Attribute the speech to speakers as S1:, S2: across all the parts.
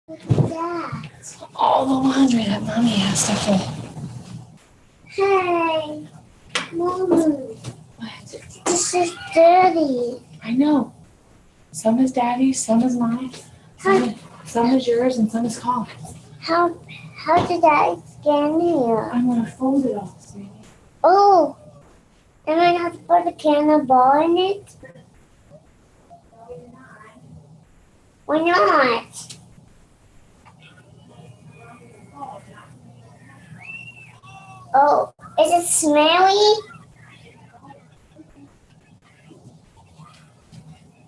S1: What's that?
S2: All the laundry that Mommy has to fold.
S1: Hey, Mommy,
S2: What?
S1: this is dirty.
S2: I know. Some is Daddy's, some is mine, some is yours, and some is Colin's.
S1: How did that get in here?
S2: I'm gonna fold it all, sweetie.
S1: Oh, am I have to put a cannonball in it? Why not? Oh, is it smelly?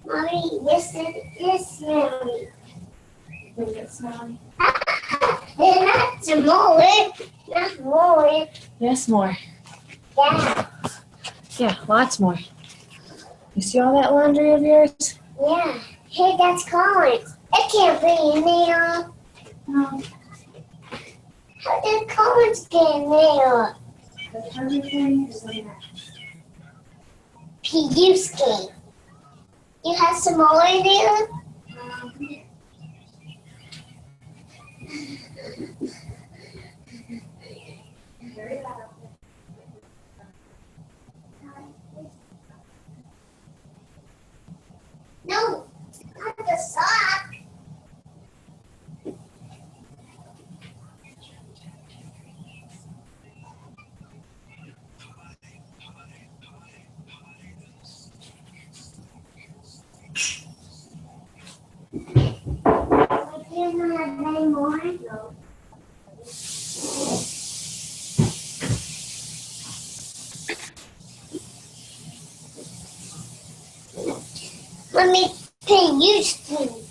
S1: Mommy, yes, it is smelly.
S2: Think it's smelly?
S1: Not some more. Not more.
S2: Yes, more.
S1: Yeah.
S2: Yeah, lots more. You see all that laundry of yours?
S1: Yeah. Hey, that's Collins. It can't be in there.
S2: No.
S1: How did Collins get in there?
S2: But everything is like that.
S1: P.U.S.K. You have some more in there? No, not the sock. You don't have any more? No. Let me pay you to.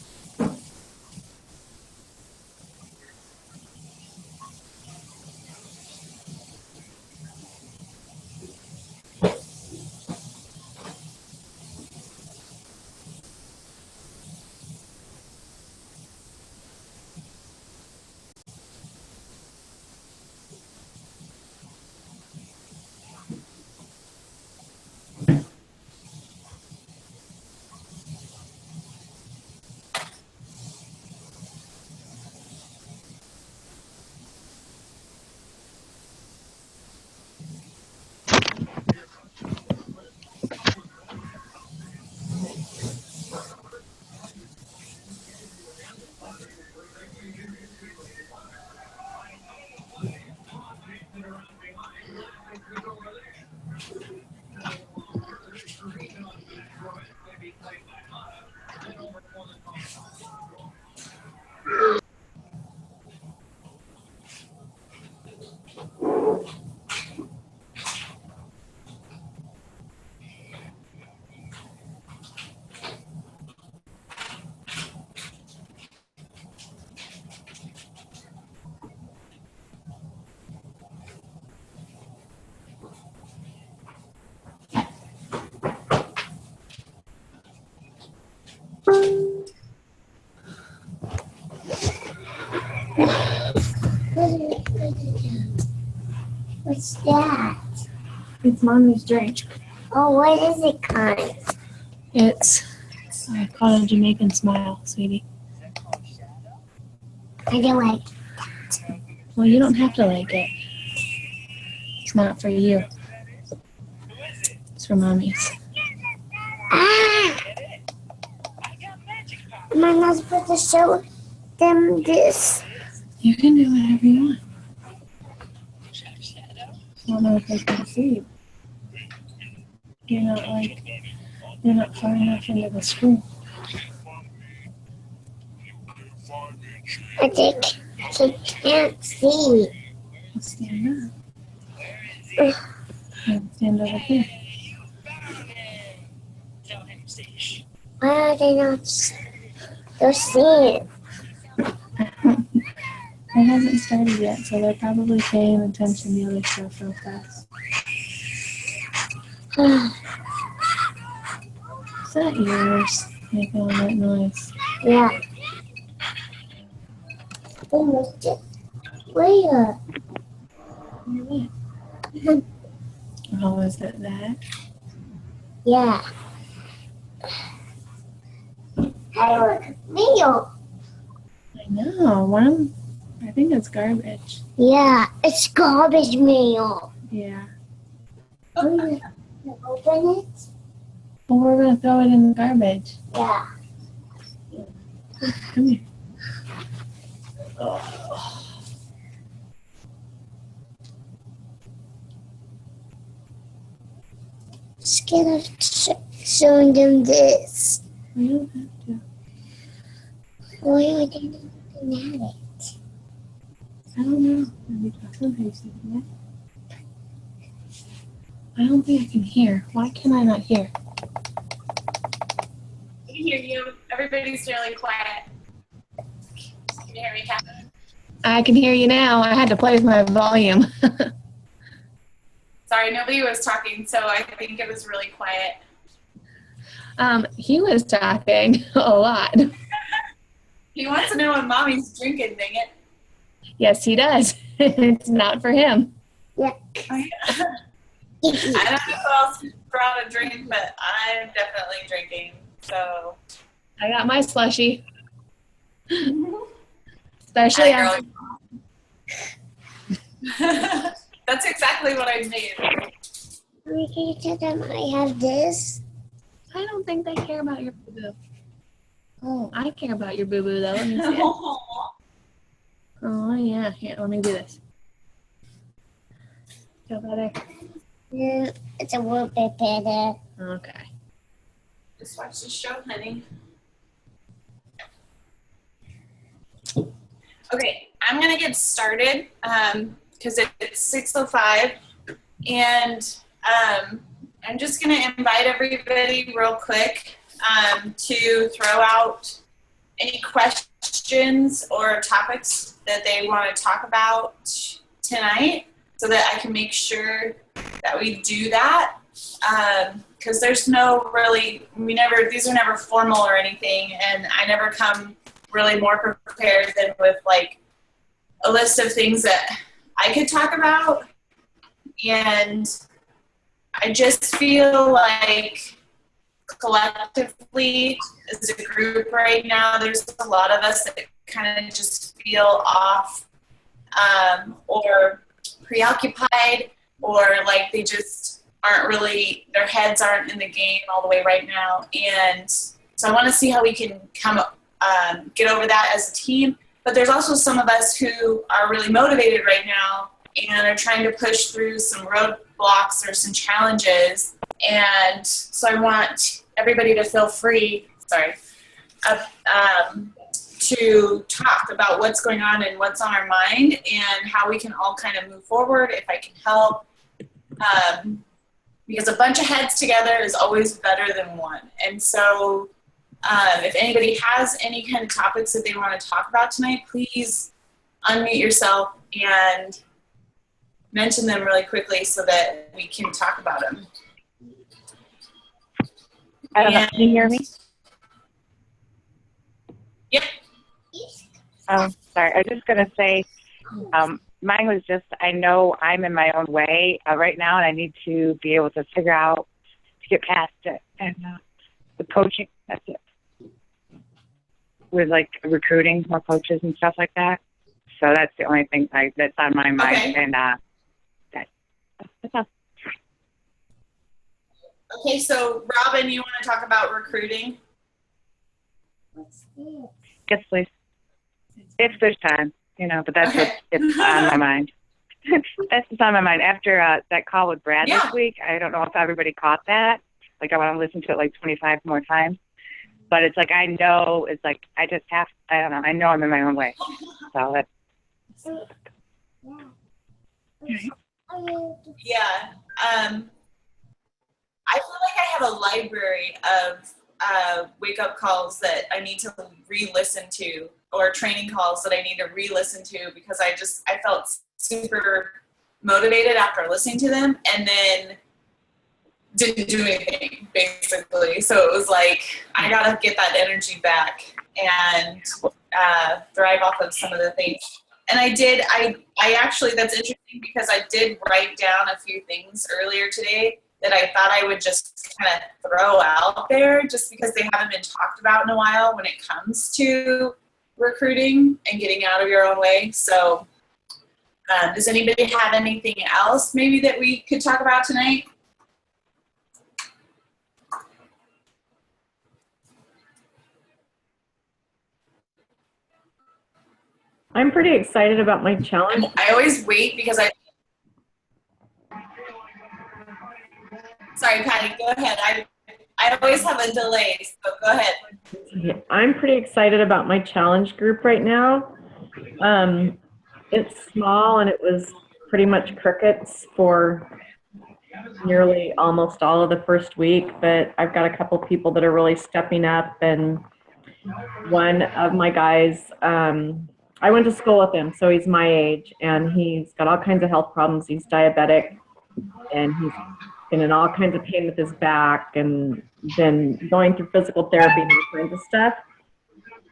S1: What's that?
S2: It's Mommy's drink.
S1: Oh, what is it, kind?
S2: It's called a Jamaican Smile, sweetie.
S1: I don't like.
S2: Well, you don't have to like it. It's not for you. It's for Mommy's.
S1: Ah! Am I not supposed to show them this?
S2: You can do whatever you want. I don't know if they can see you. You're not far enough into the screen.
S1: I think she can't see.
S2: Well, stand up. Stand over here.
S1: Why are they not? They're seeing.
S2: It hasn't started yet, so they're probably paying attention to the other stuff real fast. Is that yours? Making all that noise.
S1: Yeah. They missed it. Where?
S2: Oh, is it that?
S1: Yeah. I look video.
S2: I know. One of them, I think it's garbage.
S1: Yeah, it's garbage mail.
S2: Yeah.
S1: Are you gonna open it?
S2: Well, we're going to throw it in the garbage.
S1: Yeah.
S2: Come here. Oh.
S1: Scared of showing them this.
S2: We don't have to.
S1: Why are they not looking at it?
S2: I don't know. Maybe somebody's thinking it. I don't think I can hear. Why can I not hear?
S3: I can hear you. Everybody's really quiet. Can you hear me, Catherine?
S2: I can hear you now. I had to play with my volume.
S3: Sorry, nobody was talking, so I think it was really quiet.
S2: He was talking a lot.
S3: He wants to know when mommy's drinking, dang it.
S2: Yes, he does. It's not for him.
S1: Yeah.
S3: I don't know who else brought a drink, but I'm definitely drinking, so.
S2: I got my slushie. Especially
S3: Hi,
S2: after.
S3: girl. That's exactly what I made.
S1: Mommy, can you tell them I have this?
S2: I don't think they care about your boo-boo. Oh, I care about your boo-boo, though. Let me see it. Oh, yeah. Here, let me do this. Feel better?
S1: Yeah, it's a little bit better.
S2: Okay.
S3: Just watch the show, honey. Okay, I'm gonna get started because it's 6:05, and I'm just gonna invite everybody real quick to throw out any questions or topics that they want to talk about tonight, so that I can make sure that we do that. Because there's no really, these are never formal or anything, and I never come really more prepared than with like a list of things that I could talk about. And I just feel like collectively as a group right now, there's a lot of us that kind of just feel off or preoccupied, or like they just aren't really, their heads aren't in the game all the way right now. And so I want to see how we can get over that as a team. But there's also some of us who are really motivated right now and are trying to push through some roadblocks or some challenges. And so I want everybody to feel free, to talk about what's going on and what's on our mind and how we can all kind of move forward if I can help. Because a bunch of heads together is always better than one. And so if anybody has any kind of topics that they want to talk about tonight, please unmute yourself and mention them really quickly so that we can talk about them.
S4: I don't know. Can you hear me?
S3: Yep.
S4: Oh, sorry. I was just going to say, mine was just, I know I'm in my own way right now, and I need to be able to figure out, to get past it. And the coaching, that's it. With, like, recruiting more coaches and stuff like that. So that's the only thing that's on my mind.
S3: Okay.
S4: And that's all.
S3: Okay, so Robin, you want to talk about recruiting?
S1: What's this?
S4: Yes, please. If there's time, but that's
S3: Okay.
S4: what's on my mind. That's what's on my mind. After that call with Brad
S3: Yeah.
S4: this week, I don't know if everybody caught that. Like, I want to listen to it like 25 more times. But it's like, I know, it's like, I just have, I don't know, I know I'm in my own way. So that's,
S3: Yeah. I feel like I have a library of wake-up calls that I need to re-listen to, or training calls that I need to re-listen to, because I felt super motivated after listening to them and then didn't do anything, basically. So it was like, I gotta get that energy back and thrive off of some of the things. And I actually, that's interesting because I did write down a few things earlier today that I thought I would just kind of throw out there just because they haven't been talked about in a while when it comes to recruiting and getting out of your own way. So does anybody have anything else maybe that we could talk about tonight?
S5: I'm pretty excited about my challenge.
S3: I always wait because sorry, Patty, go ahead. I always have a delay, so go ahead.
S5: I'm pretty excited about my challenge group right now. It's small and it was pretty much crickets for nearly almost all of the first week, but I've got a couple people that are really stepping up, and one of my guys, I went to school with him, so he's my age, and he's got all kinds of health problems. He's diabetic, and he's been in all kinds of pain with his back, and been going through physical therapy and all kinds of stuff.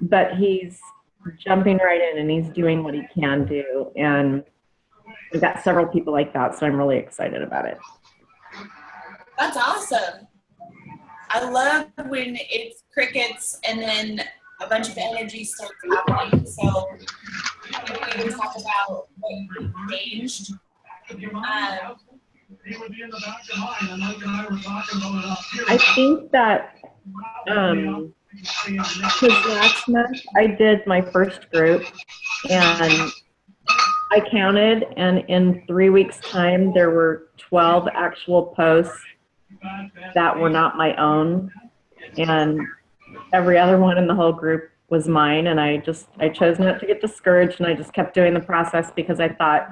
S5: But he's jumping right in, and he's doing what he can do. And we've got several people like that, so I'm really excited about it.
S3: That's awesome. I love when it's crickets and then a bunch of energy starts happening. So maybe we can talk about what you changed.
S5: I think that because last month I did my first group, and I counted, and in 3 weeks' time there were 12 actual posts that were not my own, and every other one in the whole group was mine. And I chose not to get discouraged, and I just kept doing the process because I thought,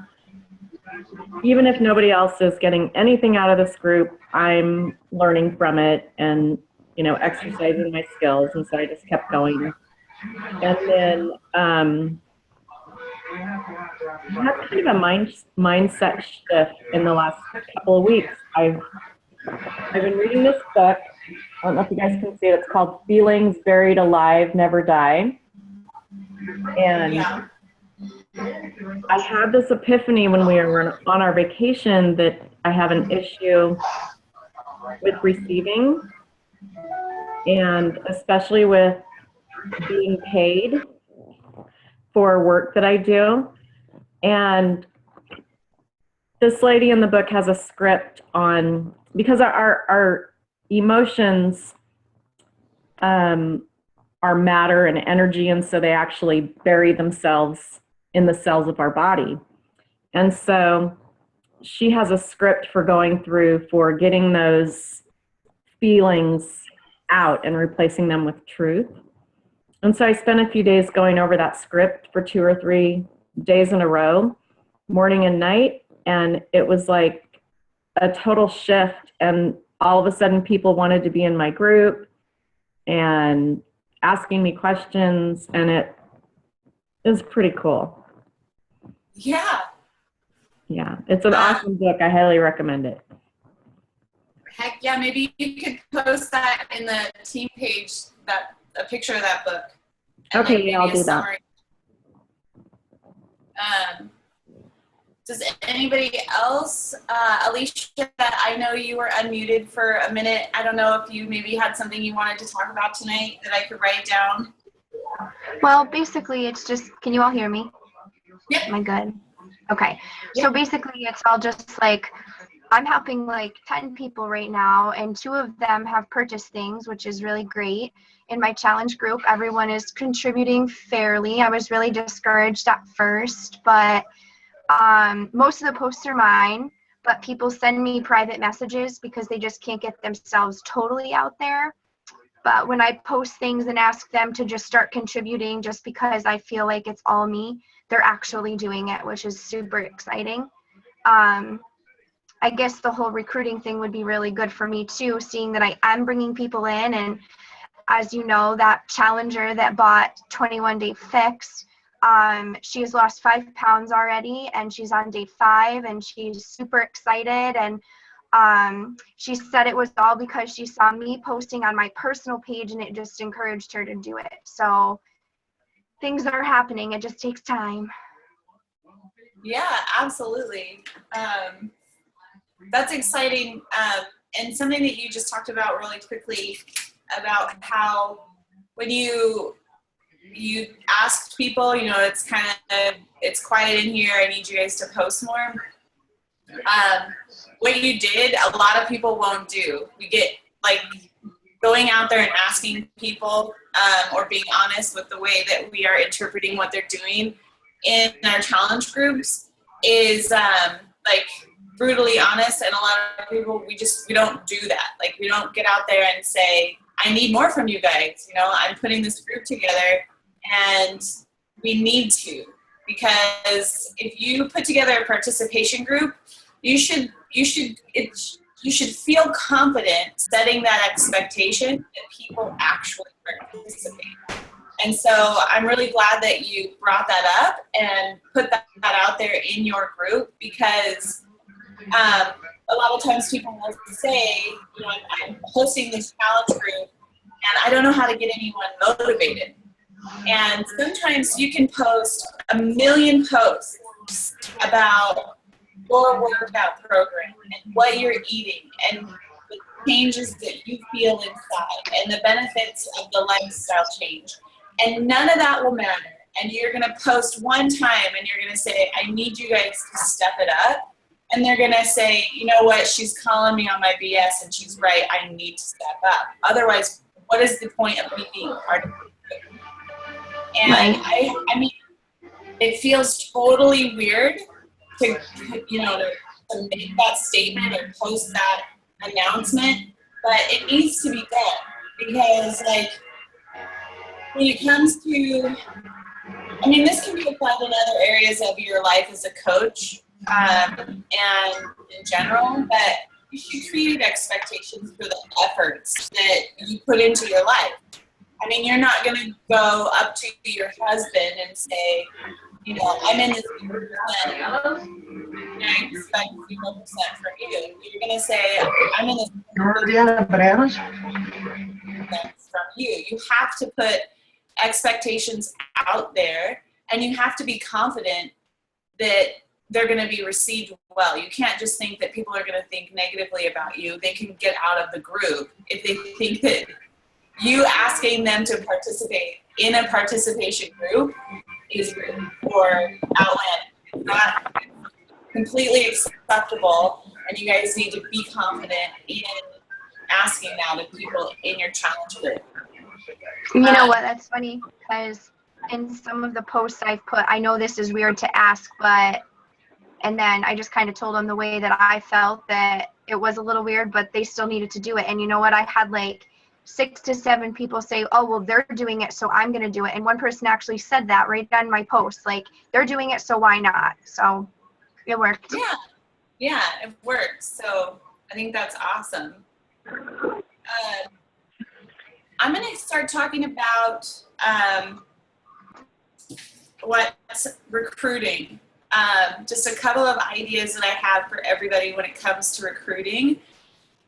S5: even if nobody else is getting anything out of this group, I'm learning from it and, you know, exercising my skills. And so I just kept going. And then I had kind of a mindset shift in the last couple of weeks. I've been reading this book. I don't know if you guys can see it. It's called Feelings Buried Alive, Never Die. And
S3: Yeah.
S5: I had this epiphany when we were on our vacation that I have an issue with receiving, and especially with being paid for work that I do. And this lady in the book has a script on, because our emotions are matter and energy, and so they actually bury themselves in the cells of our body. And so she has a script for going through for getting those feelings out and replacing them with truth. And so I spent a few days going over that script for 2 or 3 days in a row, morning and night, and it was like a total shift. And all of a sudden people wanted to be in my group and asking me questions, and it was pretty cool.
S3: Yeah.
S5: Yeah, it's an awesome book. I highly recommend it.
S3: Heck yeah, maybe you could post that in the team page, a picture of that book. And
S5: Okay,
S3: then
S5: yeah, I'll
S3: maybe a
S5: do that.
S3: summary. Does anybody else, Alicia, I know you were unmuted for a minute. I don't know if you maybe had something you wanted to talk about tonight that I could write down.
S6: Well, basically, it's just, can you all hear me?
S3: Yep.
S6: Am I good? Okay.
S3: Yep.
S6: So basically, it's all just like, I'm helping like 10 people right now, and 2 of them have purchased things, which is really great. In my challenge group, everyone is contributing fairly. I was really discouraged at first, but most of the posts are mine, but people send me private messages because they just can't get themselves totally out there. But when I post things and ask them to just start contributing just because I feel like it's all me, they're actually doing it, which is super exciting. I guess the whole recruiting thing would be really good for me too, seeing that I am bringing people in. And as you know, that challenger that bought 21 Day Fix, she has lost 5 pounds already, and she's on day 5, and she's super excited. And she said it was all because she saw me posting on my personal page, and it just encouraged her to do it. So things are happening. It just takes time.
S3: Yeah, absolutely. That's exciting. And something that you just talked about really quickly about how when you you asked people, you know, it's quiet in here, I need you guys to post more. What you did, a lot of people won't do. We get like going out there and asking people or being honest with the way that we are interpreting what they're doing in our challenge groups is like brutally honest. And a lot of people, we don't do that. Like we don't get out there and say, I need more from you guys. You know, I'm putting this group together and we need to, because if you put together a participation group, you should feel confident setting that expectation that people actually participate. And so I'm really glad that you brought that up and put that out there in your group, because a lot of times people will say, you know, I'm hosting this challenge group and I don't know how to get anyone motivated. And sometimes you can post 1 million posts about your workout program and what you're eating and the changes that you feel inside and the benefits of the lifestyle change. And none of that will matter. And you're going to post one time and you're going to say, I need you guys to step it up. And they're going to say, you know what, she's calling me on my BS and she's right, I need to step up. Otherwise, what is the point of me being part of it? And I mean, it feels totally weird to, you know, to make that statement or post that announcement, but it needs to be done, because like when it comes to, I mean, this can be applied in other areas of your life as a coach and in general, but you should create expectations for the efforts that you put into your life. I mean, you're not going to go up to your husband and say, you know, I'm in this 0%, and I expect 0% from you. You're going to say, I'm in this 0% from you. You have to put expectations out there, and you have to be confident that they're going to be received well. You can't just think that people are going to think negatively about you. They can get out of the group if they think that you asking them to participate in a participation group is rude or outlandish. It's not completely acceptable, and you guys need to be confident in asking that of people in your challenge group.
S6: You know what? That's funny, because in some of the posts I've put, I know this is weird to ask, but, and then I just kind of told them the way that I felt, that it was a little weird, but they still needed to do it. And you know what? I had like 6 to 7 people say, oh, well, they're doing it, so I'm going to do it. And one person actually said that right on my post, like, they're doing it, so why not? So it worked.
S3: Yeah, it works. So I think that's awesome. I'm going to start talking about what's recruiting. Just a couple of ideas that I have for everybody when it comes to recruiting.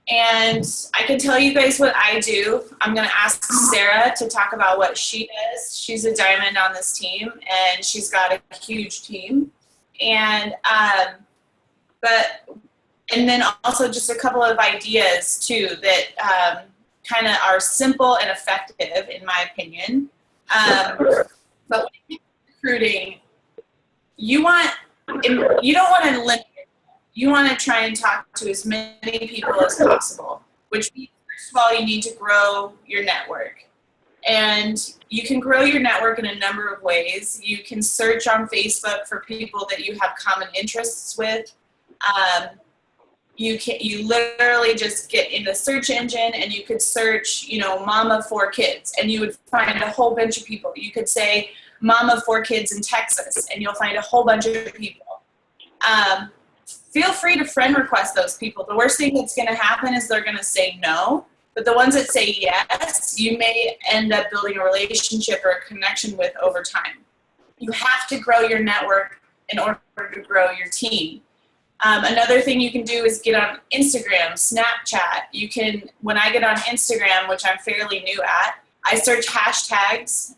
S3: And I can tell you guys what I do. I'm going to ask Sarah to talk about what she does. She's a diamond on this team, and she's got a huge team. And and then also just a couple of ideas too that kind of are simple and effective in my opinion. But when it comes to recruiting, you don't want to limit. You want to try and talk to as many people as possible, which means, first of all, you need to grow your network. And you can grow your network in a number of ways. You can search on Facebook for people that you have common interests with. You literally just get in the search engine and you could search, you know, mom of 4 kids, and you would find a whole bunch of people. You could say mom of 4 kids in Texas, and you'll find a whole bunch of people. Feel free to friend request those people. The worst thing that's going to happen is they're going to say no. But the ones that say yes, you may end up building a relationship or a connection with over time. You have to grow your network in order to grow your team. Another thing you can do is get on Instagram, Snapchat. You can, when I get on Instagram, which I'm fairly new at, I search hashtags.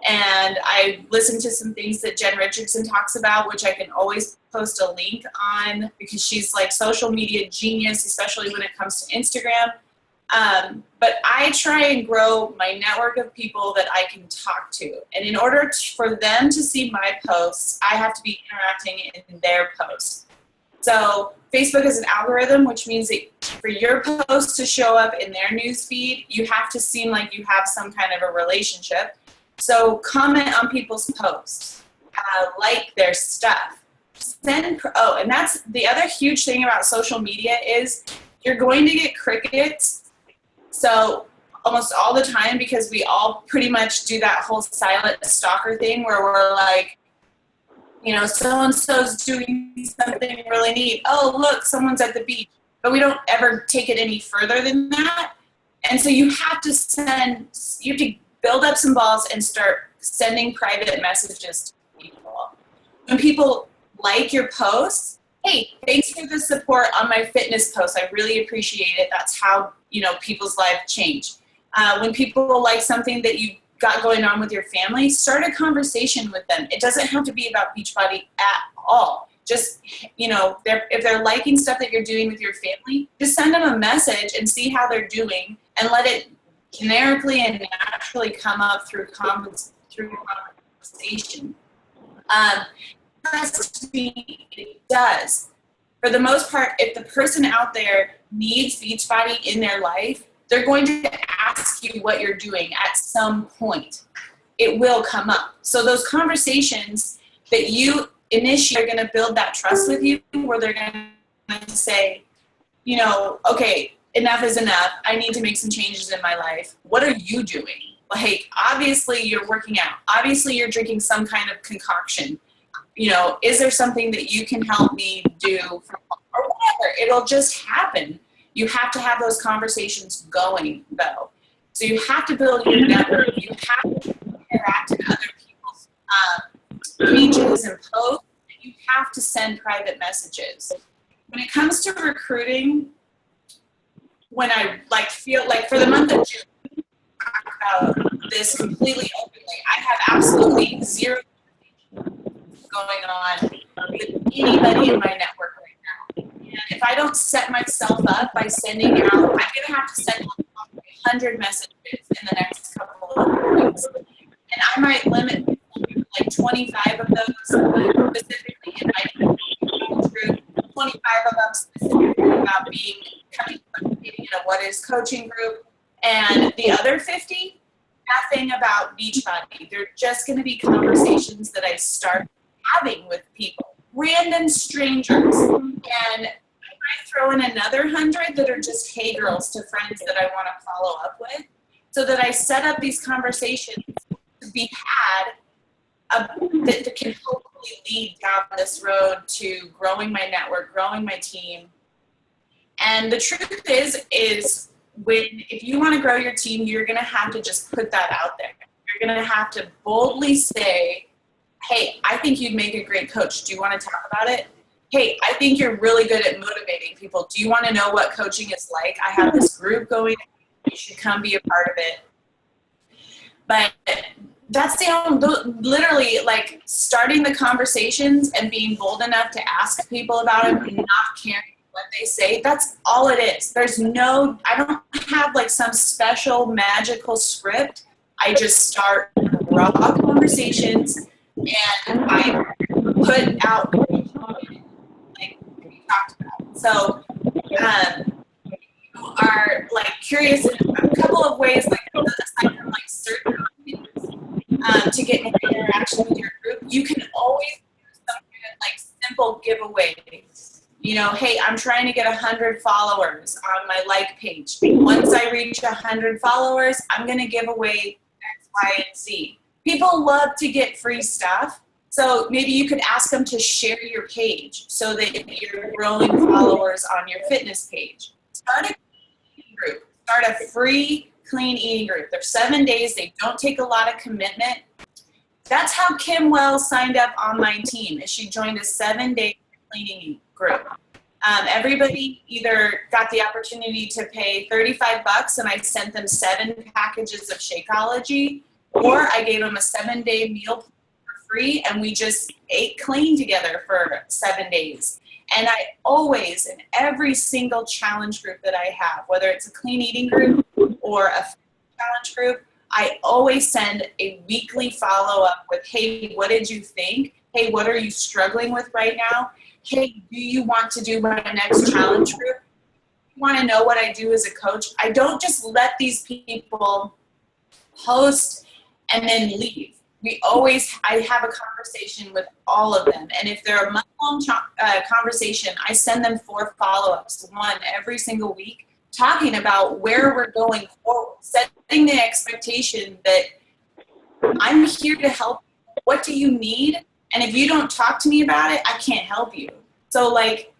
S3: And I listen to some things that Jen Richardson talks about, which I can always post a link on because she's like social media genius, especially when it comes to Instagram. But I try and grow my network of people that I can talk to. And in order for them to see my posts, I have to be interacting in their posts. So Facebook is an algorithm, which means that for your post to show up in their news feed, you have to seem like you have some kind of a relationship. So comment on people's posts, like their stuff. And that's the other huge thing about social media is you're going to get crickets. So almost all the time, because we all pretty much do that whole silent stalker thing where we're like, you know, so-and-so's doing something really neat. Oh, look, someone's at the beach. But we don't ever take it any further than that. And so you have to build up some balls and start sending private messages to people. When people like your posts, hey, thanks for the support on my fitness post. I really appreciate it. That's how, you know, people's lives change. When people like something that you got going on with your family, start a conversation with them. It doesn't have to be about Beachbody at all. Just, you know, if they're liking stuff that you're doing with your family, just send them a message and see how they're doing and let it generically and naturally come up through conversation. It does. For the most part, if the person out there needs Beachbody in their life, they're going to ask you what you're doing at some point. It will come up. So those conversations that you initiate are going to build that trust with you, where they're going to say, you know, okay, enough is enough. I need to make some changes in my life. What are you doing? Like, obviously you're working out. Obviously you're drinking some kind of concoction. You know, is there something that you can help me do or whatever? It'll just happen. You have to have those conversations going, though. So you have to build your network. You have to interact in other people's pages and posts. And you have to send private messages. When it comes to recruiting, when I feel like for the month of June, I talk about this completely openly. I have absolutely zero going on with anybody in my network right now. And if I don't set myself up by sending out, I'm going to have to send 100 messages in the next couple of weeks. And I might limit like 25 of those specifically inviting people through, 25 of them specifically about participating in a What Is Coaching group, and the other 50, nothing about Beachbody. They're just going to be conversations that I start having with people, random strangers. And I might throw in another 100 that are just hey girls to friends that I want to follow up with, so that I set up these conversations to be had that can hopefully lead down this road to growing my network, growing my team. And the truth is if you want to grow your team, you're going to have to just put that out there. You're going to have to boldly say, hey, I think you'd make a great coach. Do you want to talk about it? Hey, I think you're really good at motivating people. Do you want to know what coaching is like? I have this group going. You should come be a part of it. But that's literally like starting the conversations and being bold enough to ask people about it and not caring what they say. That's all it is. I don't have like some special magical script. I just start raw conversations and I put out like we talked about. So you are like curious in a couple of ways, like aside from like certain things, to get more interaction with your group, you can always do some kind of like simple giveaway. You know, hey, I'm trying to get 100 followers on my like page. Once I reach 100 followers, I'm going to give away X, Y, and Z. People love to get free stuff. So maybe you could ask them to share your page so that you're growing followers on your fitness page. Start a group. Start a free clean eating group. They're 7 days. They don't take a lot of commitment. That's how Kim Wells signed up on my team, is she joined a 7-day clean eating group. Everybody either got the opportunity to pay $35 and I sent them 7 packages of Shakeology, or I gave them a 7-day meal for free and we just ate clean together for 7 days. And I always, in every single challenge group that I have, whether it's a clean eating group or a challenge group, I always send a weekly follow-up with, hey, what did you think? Hey, what are you struggling with right now? Hey, do you want to do my next challenge group? You want to know what I do as a coach? I don't just let these people host and then leave. I have a conversation with all of them. And if they're a month-long conversation, I send them 4 follow-ups, one every single week, talking about where we're going forward, setting the expectation that I'm here to help. What do you need? And if you don't talk to me about it, I can't help you. So like,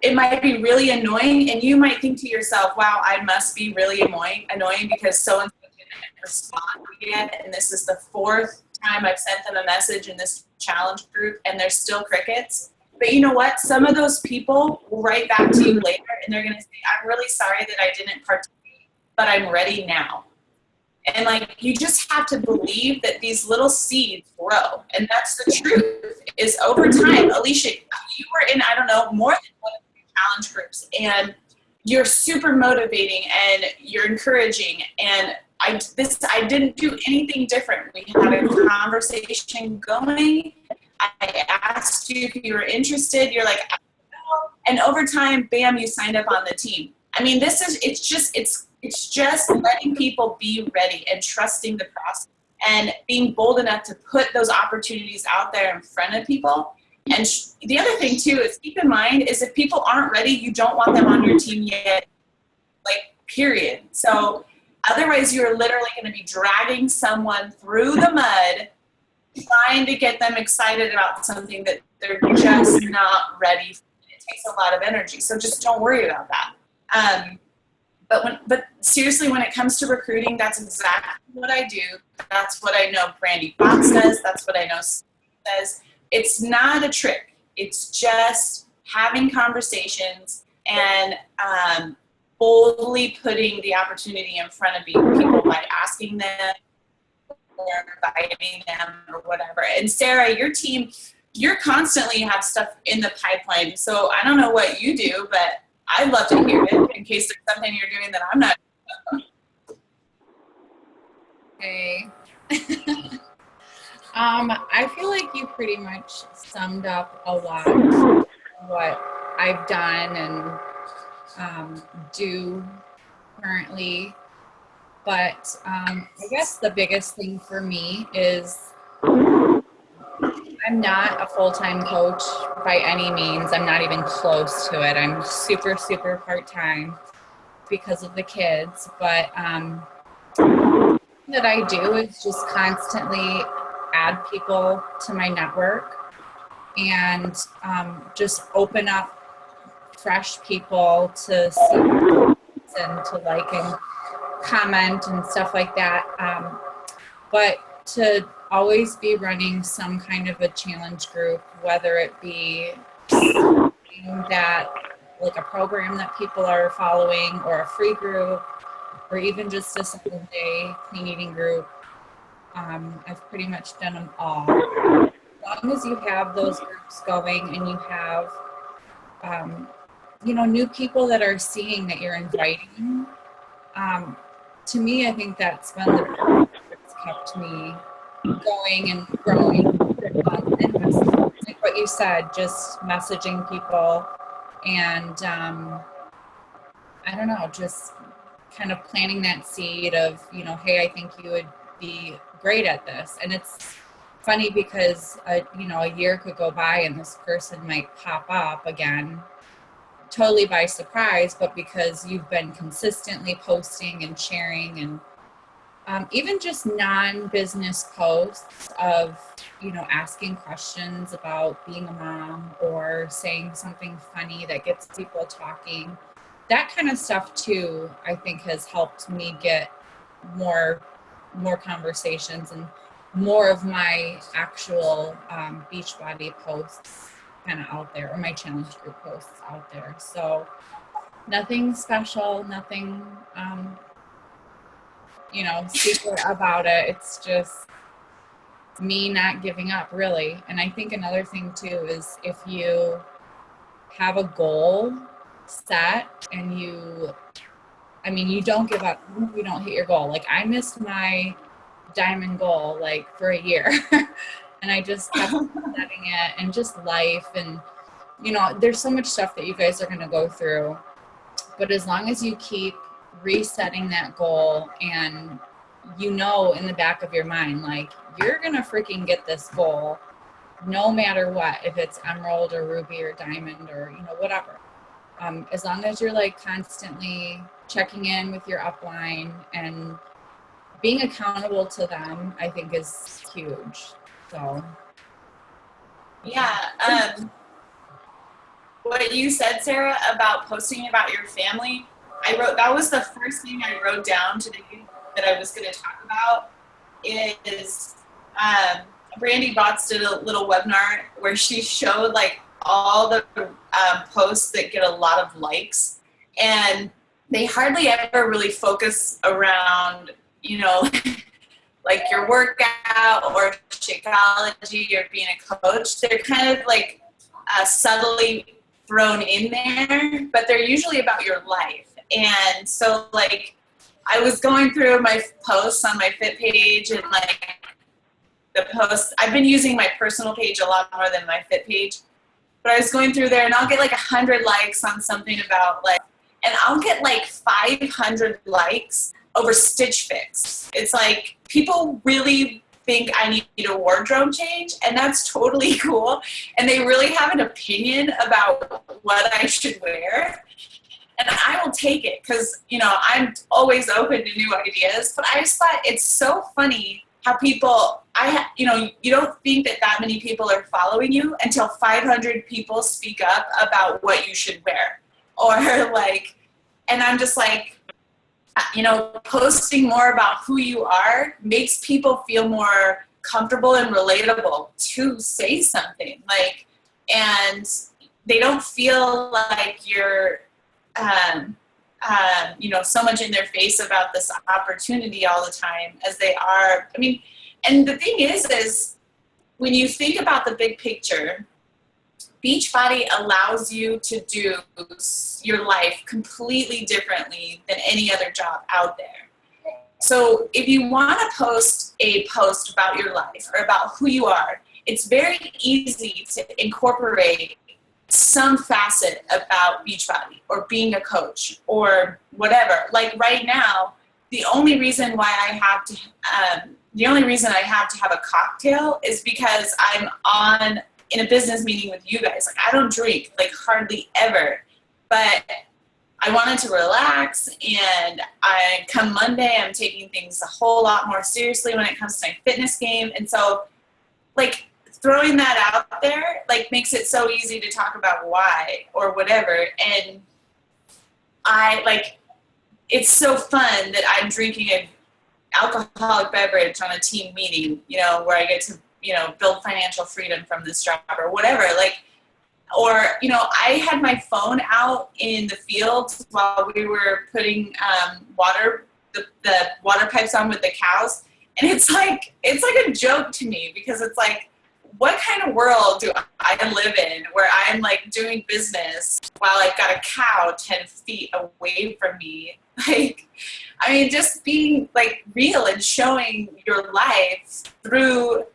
S3: it might be really annoying, and you might think to yourself, wow, I must be really annoying because so-and-so didn't respond yet, and this is the 4th time I've sent them a message in this challenge group, and there's still crickets. But you know what? Some of those people will write back to you later, and they're going to say, I'm really sorry that I didn't participate, but I'm ready now. And like, you just have to believe that these little seeds grow. And that's the truth, is over time. Alicia, you were in, I don't know, more than one of the challenge groups, and you're super motivating and you're encouraging. And I didn't do anything different. We had a conversation going. I asked you if you were interested. You're like, I don't know. And over time, bam, you signed up on the team. I mean, it's just letting people be ready and trusting the process and being bold enough to put those opportunities out there in front of people. And the other thing too is, keep in mind, is if people aren't ready, you don't want them on your team yet, like, period. So otherwise you're literally going to be dragging someone through the mud, trying to get them excited about something that they're just not ready for. It takes a lot of energy. So just don't worry about that. But seriously, when it comes to recruiting, that's exactly what I do. That's what I know Brandy Fox does. That's what I know Steve does. It's not a trick. It's just having conversations and boldly putting the opportunity in front of people by asking them or inviting them or whatever. And Sarah, your team, you're constantly have stuff in the pipeline. So I don't know what you do, but I'd love to hear it in case there's something you're doing that I'm not.
S7: Hey. I feel like you pretty much summed up a lot of what I've done and do currently. But I guess the biggest thing for me is I'm not a full-time coach by any means. I'm not even close to it. I'm super, super part-time because of the kids. But that I do is just constantly add people to my network and just open up fresh people to see and to like and comment and stuff like that. But to always be running some kind of a challenge group, whether it be that like a program that people are following or a free group or even just a 7-day clean eating group. I've pretty much done them all. As long as you have those groups going and you have, new people that are seeing that you're inviting, to me, I think that's been the part that's kept me going and growing. And like what you said, just messaging people and, I don't know, just kind of planting that seed of, hey, I think you would be great at this. And it's funny because, a year could go by and this person might pop up again, totally by surprise, but because you've been consistently posting and sharing and even just non-business posts of, asking questions about being a mom or saying something funny that gets people talking. That kind of stuff too, I think has helped me get more conversations and more of my actual Beachbody posts kind of out there, or my challenge group posts out there. So nothing special, nothing, secret about it. It's just me not giving up, really. And I think another thing too is if you have a goal set and you don't give up, you don't hit your goal. Like I missed my diamond goal like for a year and I just kept setting it, and just life, and there's so much stuff that you guys are going to go through, but as long as you keep resetting that goal and in the back of your mind, like you're going to freaking get this goal no matter what, if it's emerald or ruby or diamond or whatever. As long as you're like constantly checking in with your upline and being accountable to them, I think is huge. So
S3: yeah, what you said, Sarah, about posting about your family, that was the first thing I wrote down today that I was going to talk about is Brandy Botts did a little webinar where she showed like all the posts that get a lot of likes, and they hardly ever really focus around, like your workout or Shakeology or being a coach. They're kind of like subtly thrown in there, but they're usually about your life. And so like I was going through my posts on my Fit page, and like the posts, I've been using my personal page a lot more than my Fit page, but I was going through there and I'll get like 100 likes on something about like, and I'll get like 500 likes over Stitch Fix. It's like people really think I need a wardrobe change, and that's totally cool. And they really have an opinion about what I should wear. And I will take it because, I'm always open to new ideas. But I just thought it's so funny how people, you don't think that many people are following you until 500 people speak up about what you should wear. Or like, and I'm just like, posting more about who you are makes people feel more comfortable and relatable to say something. Like, and they don't feel like you're, so much in their face about this opportunity all the time as they are. I mean, and the thing is when you think about the big picture, Beachbody allows you to do your life completely differently than any other job out there. So if you want to post a post about your life or about who you are, it's very easy to incorporate some facet about Beachbody or being a coach or whatever. Like right now, the only reason I have to have a cocktail is because I'm in a business meeting with you guys. Like I don't drink, like hardly ever, but I wanted to relax, and come Monday, I'm taking things a whole lot more seriously when it comes to my fitness game. And so like throwing that out there, like makes it so easy to talk about why or whatever. And it's so fun that I'm drinking an alcoholic beverage on a team meeting, where I get to, build financial freedom from this job or whatever. Like, or, I had my phone out in the field while we were putting the water pipes on with the cows. And it's like a joke to me, because it's like, what kind of world do I live in where I'm like doing business while I've got a cow 10 feet away from me? Like, I mean, just being like real and showing your life through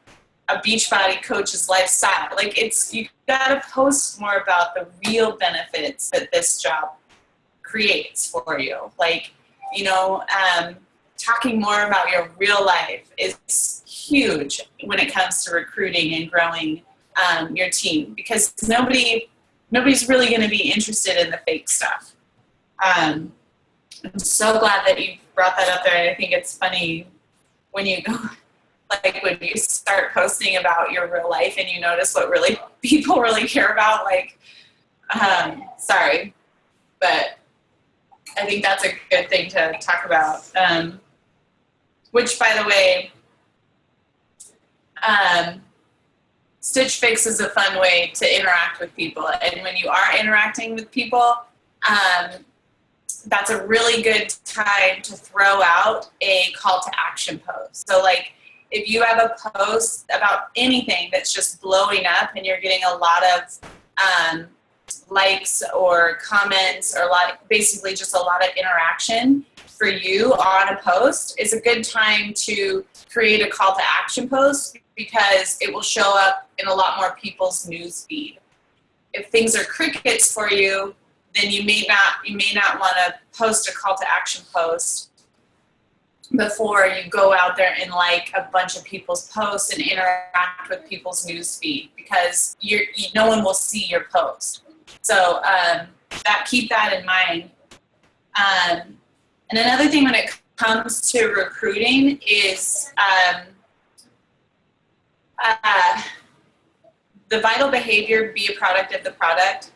S3: a Beachbody coach's lifestyle. Like you gotta post more about the real benefits that this job creates for you. Like, talking more about your real life is huge when it comes to recruiting and growing your team, because nobody's really going to be interested in the fake stuff. I'm so glad that you brought that up there. I think it's funny when you go, like when you start posting about your real life and you notice what really people really care about. Like, sorry, but I think that's a good thing to talk about. Which, by the way, Stitch Fix is a fun way to interact with people. And when you are interacting with people, that's a really good time to throw out a call to action post. So like if you have a post about anything that's just blowing up and you're getting a lot of likes or comments or basically just a lot of interaction for you on a post, is a good time to create a call to action post, because it will show up in a lot more people's news feed. If things are crickets for you, then you may not want to post a call to action post before you go out there and like a bunch of people's posts and interact with people's news feed, because no one will see your post. So keep that in mind. And another thing when it comes to recruiting is the vital behavior, be a product of the product.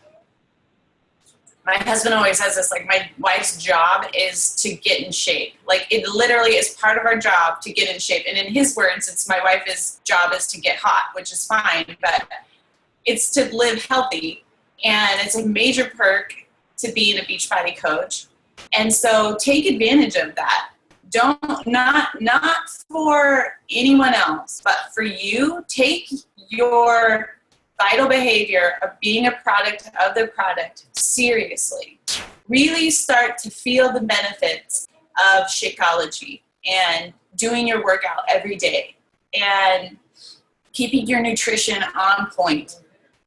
S3: My husband always says this, like, my wife's job is to get in shape. Like, it literally is part of our job to get in shape. And in his words, it's my wife's job is to get hot, which is fine, but it's to live healthy. And it's a major perk to being a Beachbody coach. And so take advantage of that. Not for anyone else, but for you, take your vital behavior of being a product of the product seriously. Really start to feel the benefits of Shakeology and doing your workout every day and keeping your nutrition on point.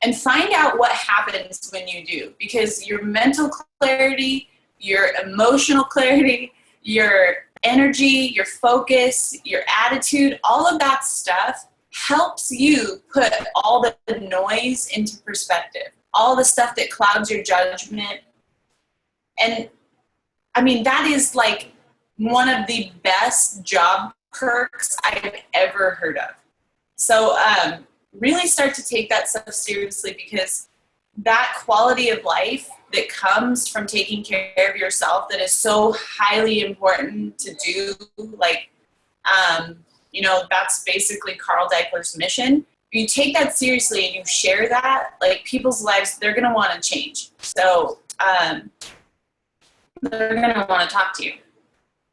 S3: And find out what happens when you do, because your mental clarity, your emotional clarity, your energy, your focus, your attitude, all of that stuff helps you put all the noise into perspective, all the stuff that clouds your judgment. And I mean, that is like one of the best job perks I've ever heard of. So really start to take that stuff seriously, because that quality of life that comes from taking care of yourself, that is so highly important to do, like, that's basically Carl Daikeler's mission. If you take that seriously and you share that, like, people's lives, they're going to want to change. So they're going to want to talk to you.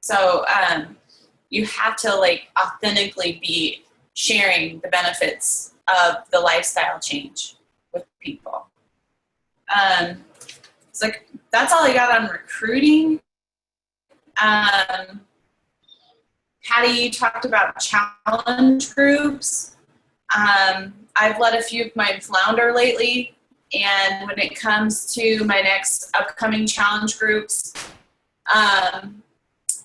S3: So you have to, like, authentically be sharing the benefits of the lifestyle change with people. It's like, that's all I got on recruiting. Patty, you talked about challenge groups. I've led a few of my Flounder lately, and when it comes to my next upcoming challenge groups,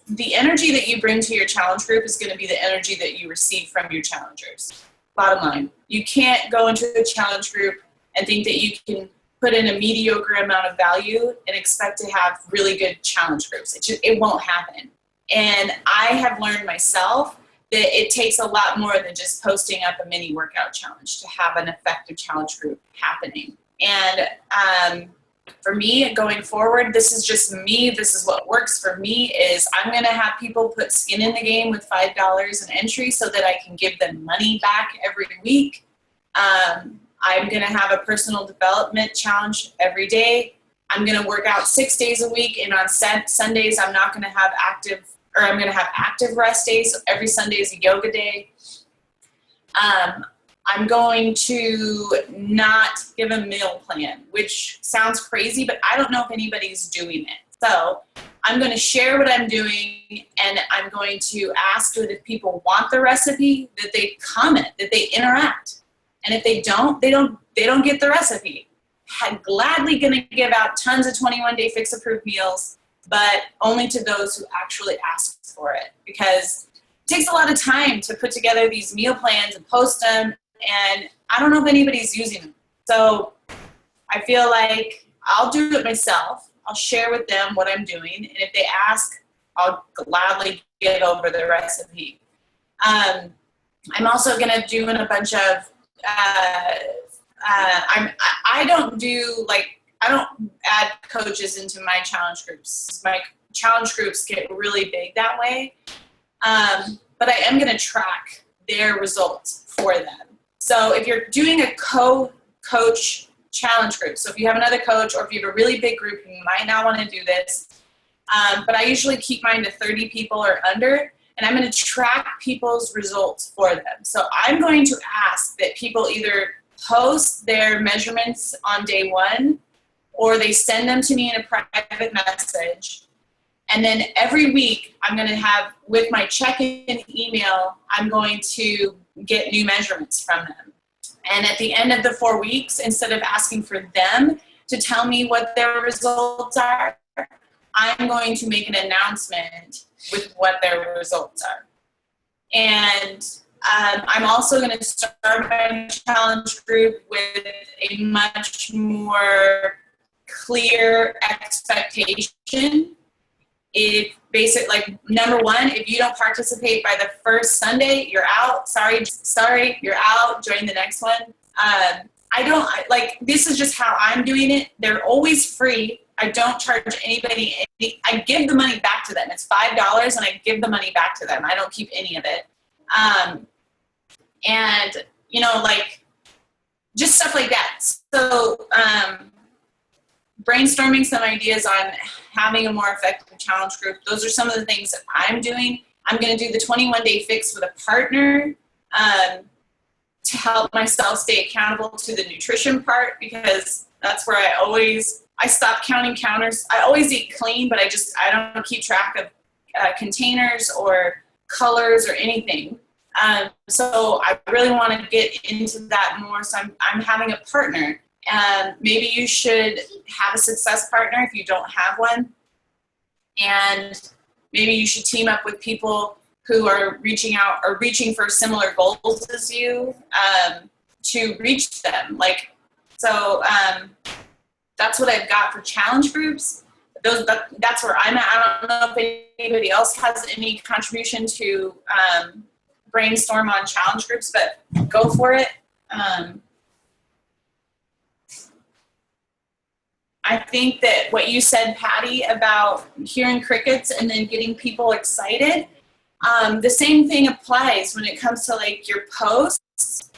S3: the energy that you bring to your challenge group is going to be the energy that you receive from your challengers. Bottom line, you can't go into a challenge group and think that you can put in a mediocre amount of value and expect to have really good challenge groups. It won't happen. And I have learned myself that it takes a lot more than just posting up a mini workout challenge to have an effective challenge group happening. And for me, going forward, this is just me. This is what works for me, is I'm going to have people put skin in the game with $5 an entry so that I can give them money back every week. I'm going to have a personal development challenge every day. I'm going to work out 6 days a week, and on Sundays, I'm not going to have I'm going to have active rest days. So every Sunday is a yoga day. I'm going to not give a meal plan, which sounds crazy, but I don't know if anybody's doing it. So I'm going to share what I'm doing, and I'm going to ask that if people want the recipe, that they comment, that they interact. And if they don't get the recipe. I'm gladly going to give out tons of 21-day fix-approved meals, but only to those who actually ask for it, because it takes a lot of time to put together these meal plans and post them, and I don't know if anybody's using them. So I feel like I'll do it myself. I'll share with them what I'm doing, and if they ask, I'll gladly give over the recipe. I'm also going to do in a bunch of I don't add coaches into my challenge groups. My challenge groups get really big that way. But I am going to track their results for them. So if you're doing a co-coach challenge group, so if you have another coach, or if you have a really big group, you might not want to do this. But I usually keep mine to 30 people or under, and I'm going to track people's results for them. So I'm going to ask that people either post their measurements on day 1 or they send them to me in a private message. And then every week I'm going to have, with my check-in email, I'm going to get new measurements from them. And at the end of the 4 weeks, instead of asking for them to tell me what their results are, I'm going to make an announcement with what their results are. And I'm also going to start my challenge group with a much more clear expectation. If basic, like, number one, if you don't participate by the first Sunday, you're out. Sorry, you're out. Join the next one. This is just how I'm doing it. They're always free. I don't charge anybody any. I give the money back to them. It's $5 and I give the money back to them. I don't keep any of it. And, you know, like, just stuff like that. So, brainstorming some ideas on having a more effective challenge group. Those are some of the things that I'm doing. I'm going to do the 21-day fix with a partner to help myself stay accountable to the nutrition part, because that's where I stop counting counters. I always eat clean, but I don't keep track of containers or colors or anything. So I really want to get into that more. So I'm having a partner. Maybe you should have a success partner if you don't have one. And maybe you should team up with people who are reaching out or reaching for similar goals as you to reach them. That's what I've got for challenge groups. That's where I'm at. I don't know if anybody else has any contribution to brainstorm on challenge groups, but go for it. I think that what you said, Patty, about hearing crickets and then getting people excited, the same thing applies when it comes to, like, your posts.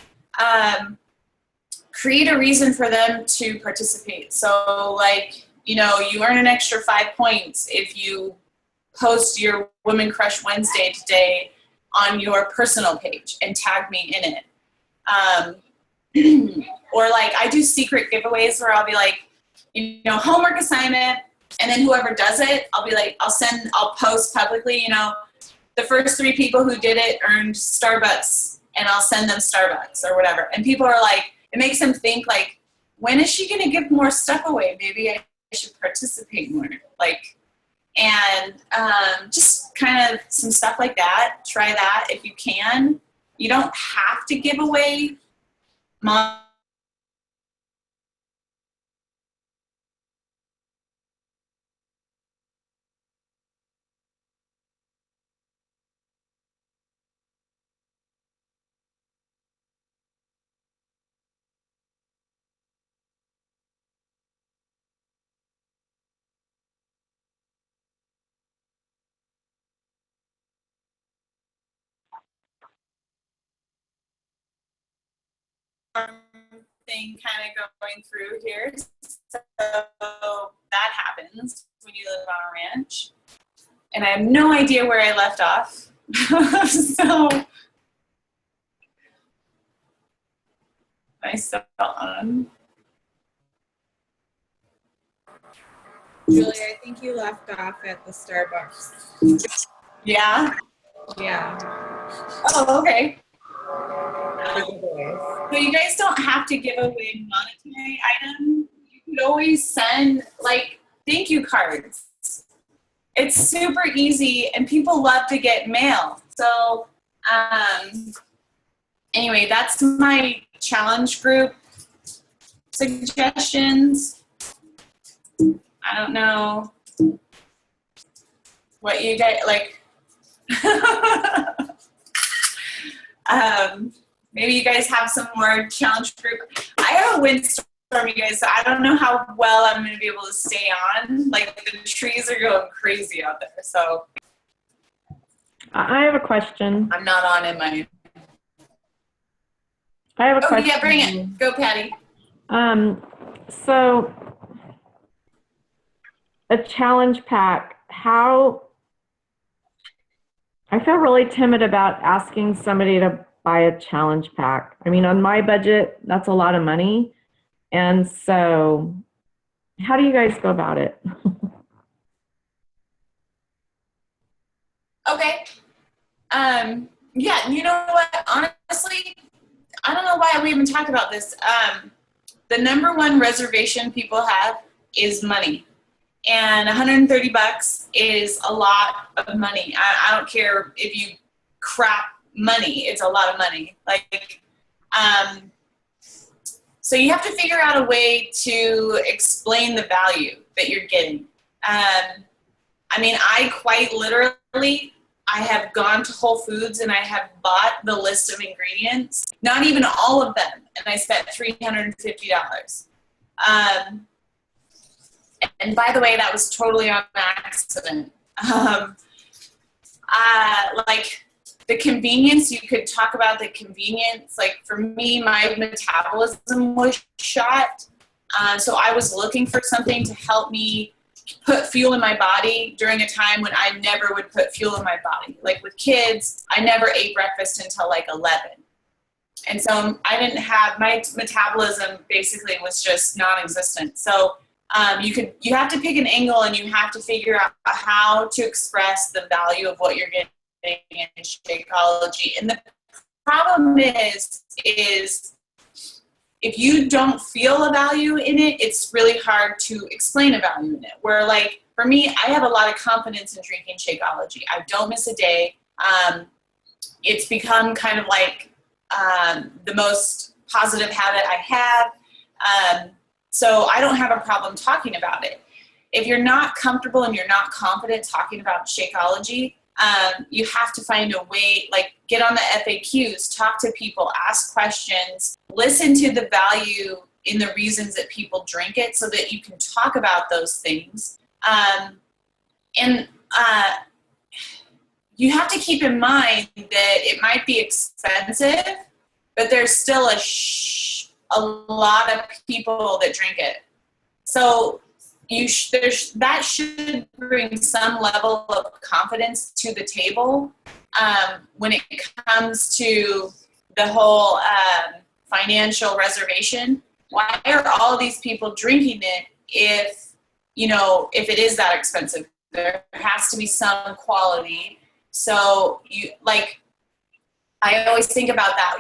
S3: Create a reason for them to participate. So, like, you know, you earn an extra 5 points if you post your Women Crush Wednesday today on your personal page and tag me in it. Or, like, I do secret giveaways where I'll be like, you know, homework assignment, and then whoever does it, I'll be like, I'll post publicly, you know, the first 3 people who did it earned Starbucks, and I'll send them Starbucks or whatever. And people are like, it makes them think, like, when is she going to give more stuff away? Maybe I should participate more. Like, and just kind of some stuff like that. Try that if you can. You don't have to give away thing kind of going through here. So that happens when you live on a ranch. And I have no idea where I left off. So I still on.
S7: Julie, I think you left off at the Starbucks.
S3: Yeah?
S7: Yeah.
S3: Oh, okay.
S7: Giveaways.
S3: So you guys don't have to give away monetary items. You could always send, like, thank you cards. It's super easy, and people love to get mail. So anyway, that's my challenge group suggestions. I don't know what you guys, like, maybe you guys have some more challenge group. I have a windstorm, you guys, so I don't know how well I'm going to be able to stay on. Like, the trees are going crazy out there, so.
S5: I have a question.
S3: I'm not on in my.
S5: I have a question.
S3: Yeah, bring it. Go, Patty.
S5: So a challenge pack, I feel really timid about asking somebody to buy a challenge pack. I mean, on my budget, that's a lot of money. And so How do you guys go about it?
S3: Okay. Yeah, you know what? Honestly, I don't know why we even talk about this. The number one reservation people have is money. And $130 is a lot of money. I don't care if you crap money, it's a lot of money. Like, so you have to figure out a way to explain the value that you're getting. I mean, I quite literally, I have gone to Whole Foods and I have bought the list of ingredients, not even all of them, and I spent $350. And by the way, that was totally on accident. Like the convenience, you could talk about the convenience. Like for me, my metabolism was shot. So I was looking for something to help me put fuel in my body during a time when I never would put fuel in my body. Like with kids, I never ate breakfast until like 11. And so I didn't have, my metabolism basically was just non-existent. So you have to pick an angle and you have to figure out how to express the value of what you're getting in Shakeology. And the problem is if you don't feel a value in it, it's really hard to explain a value in it. Where like, for me, I have a lot of confidence in drinking Shakeology. I don't miss a day. It's become kind of like the most positive habit I have. So I don't have a problem talking about it. If you're not comfortable and you're not confident talking about Shakeology, you have to find a way, like get on the FAQs, talk to people, ask questions, listen to the value in the reasons that people drink it so that you can talk about those things. And you have to keep in mind that it might be expensive, but there's still a lot of people that drink it. So that should bring some level of confidence to the table when it comes to the whole financial reservation. Why are all these people drinking it if it is that expensive? There has to be some quality. So I always think about that,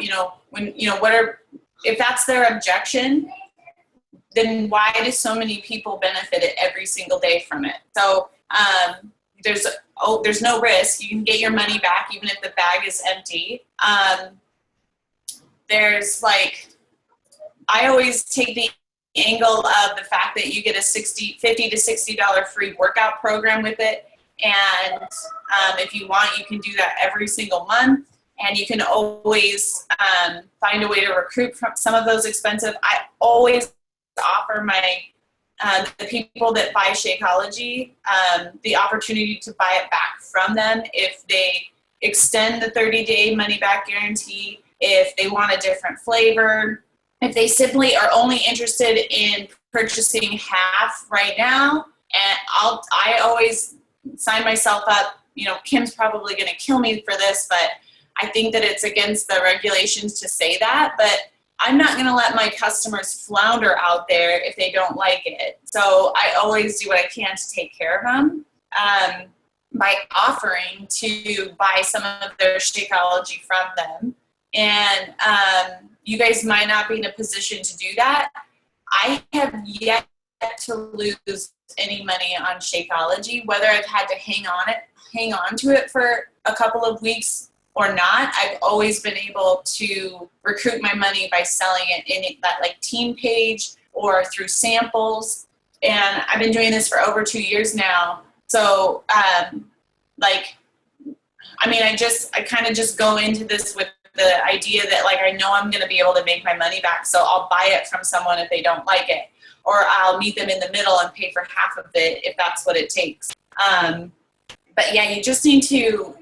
S3: if that's their objection, then why do so many people benefit it every single day from it? So there's no risk. You can get your money back even if the bag is empty. I always take the angle of the fact that you get a $50 to $60 free workout program with it. And if you want, you can do that every single month. And you can always find a way to recoup from some of those expensive. I always offer the people that buy Shakeology the opportunity to buy it back from them if they extend the 30-day money-back guarantee, if they want a different flavor, if they simply are only interested in purchasing half right now. And I always sign myself up. Kim's probably going to kill me for this, but I think that it's against the regulations to say that, but I'm not going to let my customers flounder out there if they don't like it. So I always do what I can to take care of them by offering to buy some of their Shakeology from them. And you guys might not be in a position to do that. I have yet to lose any money on Shakeology, whether I've had to hang on to it for a couple of weeks or not. I've always been able to recoup my money by selling it in that team page or through samples. And I've been doing this for over 2 years now. So, I kind of just go into this with the idea that I know I'm going to be able to make my money back. So I'll buy it from someone if they don't like it, or I'll meet them in the middle and pay for half of it if that's what it takes. But yeah, you just need to,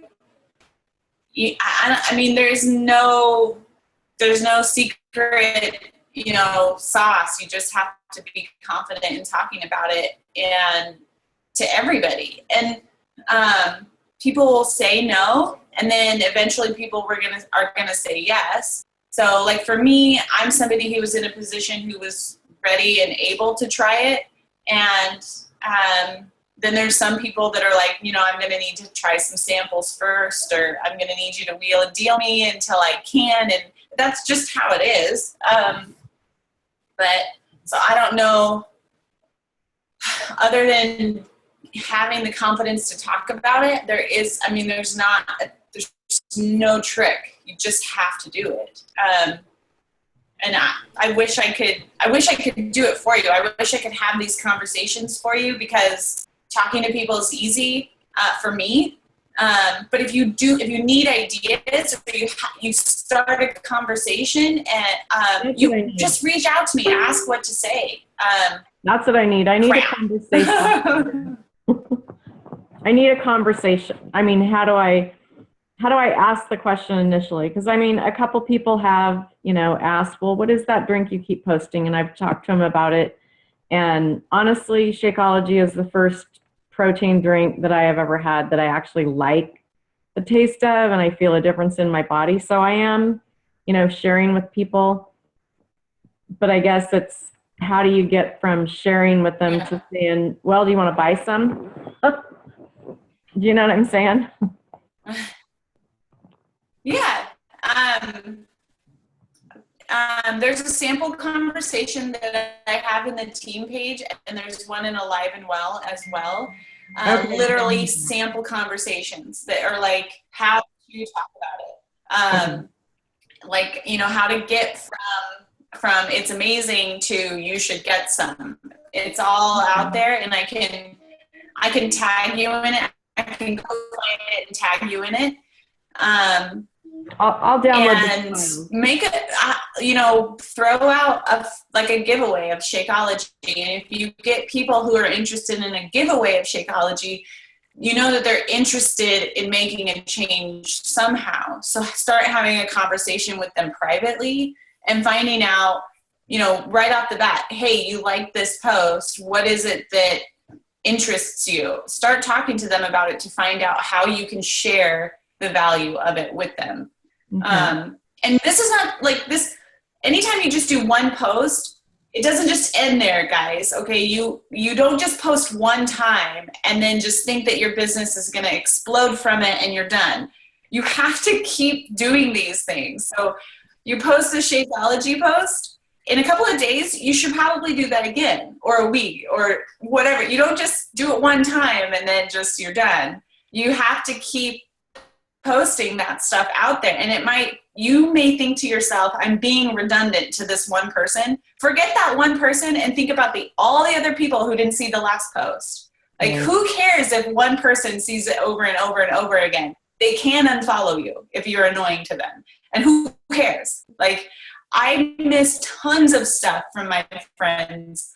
S3: there's no secret, sauce. You just have to be confident in talking about it and to everybody. And people will say no, and then eventually people are gonna say yes. So for me, I'm somebody who was in a position who was ready and able to try it. And then there's some people that are like, I'm going to need to try some samples first, or I'm going to need you to wheel and deal me until I can. And that's just how it is. But so I don't know, other than having the confidence to talk about it, there's no trick. You just have to do it. And I wish I could do it for you. I wish I could have these conversations for you, because talking to people is easy for me. But if you need ideas, or you start a conversation, and you just reach out to me, ask what to say.
S5: That's what I need. I need a conversation. I need a conversation. I mean, how do I ask the question initially? Because I mean, a couple people have, asked, well, what is that drink you keep posting? And I've talked to them about it. And honestly, Shakeology is the first protein drink that I have ever had that I actually like the taste of, and I feel a difference in my body. So I am, sharing with people. But I guess it's, how do you get from sharing with them to saying, well, do you want to buy some? Do you know what I'm saying?
S3: Yeah. There's a sample conversation that I have in the team page, and there's one in Alive and Well as well.
S5: Okay.
S3: Literally sample conversations that are like, how to talk about it. Like, how to get from it's amazing to you should get some. It's all out there, and I can tag you in it. I can co-sign it and tag you in it.
S5: I'll download
S3: and
S5: this
S3: make it, throw out a giveaway of Shakeology. And if you get people who are interested in a giveaway of Shakeology, that they're interested in making a change somehow. So start having a conversation with them privately and finding out, right off the bat, hey, you like this post. What is it that interests you? Start talking to them about it to find out how you can share the value of it with them.
S5: Okay.
S3: And this is not like this, anytime you just do one post, it doesn't just end there, guys. Okay. You don't just post one time and then just think that your business is going to explode from it and you're done. You have to keep doing these things. So you post a Shakeology post, in a couple of days, you should probably do that again, or a week, or whatever. You don't just do it one time and then just you're done. You have to keep posting that stuff out there. And you may think to yourself, I'm being redundant to this one person. Forget that one person and think about all the other people who didn't see the last post. Like, who cares if one person sees it over and over and over again? They can unfollow you if you're annoying to them. And who cares? Like, I miss tons of stuff from my friends'